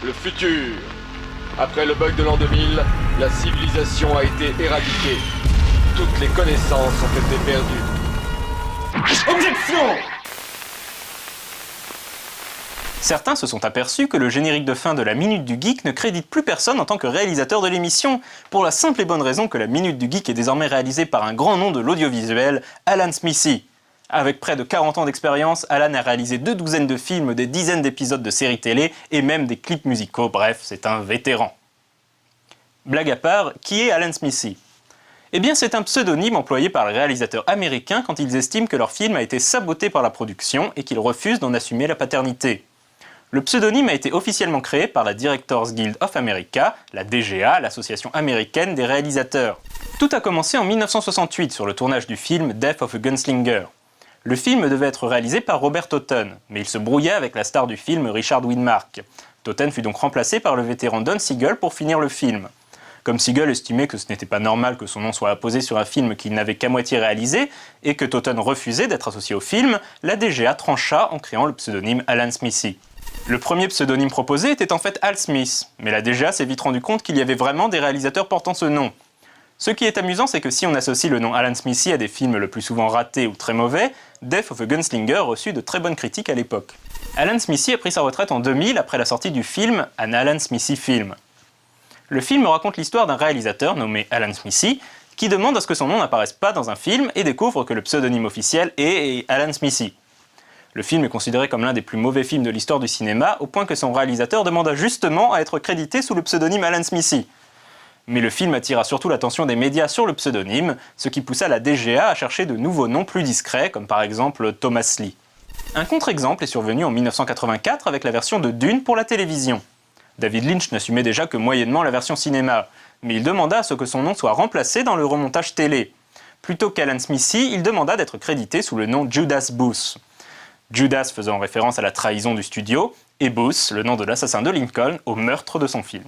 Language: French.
Le futur. Après le bug de l'an 2000, la civilisation a été éradiquée. Toutes les connaissances ont été perdues. Objection! Certains se sont aperçus que le générique de fin de la Minute du Geek ne crédite plus personne en tant que réalisateur de l'émission, pour la simple et bonne raison que la Minute du Geek est désormais réalisée par un grand nom de l'audiovisuel, Alan Smithee. Avec près de 40 ans d'expérience, Alan a réalisé 12 de films, des dizaines d'épisodes de séries télé et même des clips musicaux, bref, c'est un vétéran. Blague à part, qui est Alan Smithee ? Eh bien c'est un pseudonyme employé par les réalisateurs américains quand ils estiment que leur film a été saboté par la production et qu'ils refusent d'en assumer la paternité. Le pseudonyme a été officiellement créé par la Directors Guild of America, la DGA, l'association américaine des réalisateurs. Tout a commencé en 1968 sur le tournage du film Death of a Gunslinger. Le film devait être réalisé par Robert Totten, mais il se brouillait avec la star du film Richard Widmark. Totten fut donc remplacé par le vétéran Don Siegel pour finir le film. Comme Siegel estimait que ce n'était pas normal que son nom soit apposé sur un film qu'il n'avait qu'à moitié réalisé, et que Totten refusait d'être associé au film, la DGA trancha en créant le pseudonyme Alan Smithee. Le premier pseudonyme proposé était en fait Al Smith, mais la DGA s'est vite rendu compte qu'il y avait vraiment des réalisateurs portant ce nom. Ce qui est amusant, c'est que si on associe le nom Alan Smithee à des films le plus souvent ratés ou très mauvais, Death of a Gunslinger reçut de très bonnes critiques à l'époque. Alan Smithee a pris sa retraite en 2000 après la sortie du film An Alan Smithee Film. Le film raconte l'histoire d'un réalisateur nommé Alan Smithee qui demande à ce que son nom n'apparaisse pas dans un film et découvre que le pseudonyme officiel est Alan Smithee. Le film est considéré comme l'un des plus mauvais films de l'histoire du cinéma, au point que son réalisateur demanda justement à être crédité sous le pseudonyme Alan Smithee. Mais le film attira surtout l'attention des médias sur le pseudonyme, ce qui poussa la DGA à chercher de nouveaux noms plus discrets, comme par exemple Thomas Lee. Un contre-exemple est survenu en 1984 avec la version de Dune pour la télévision. David Lynch n'assumait déjà que moyennement la version cinéma, mais il demanda à ce que son nom soit remplacé dans le remontage télé. Plutôt qu'Alan Smithee, il demanda d'être crédité sous le nom Judas Booth. Judas faisant référence à la trahison du studio, et Booth, le nom de l'assassin de Lincoln, au meurtre de son film.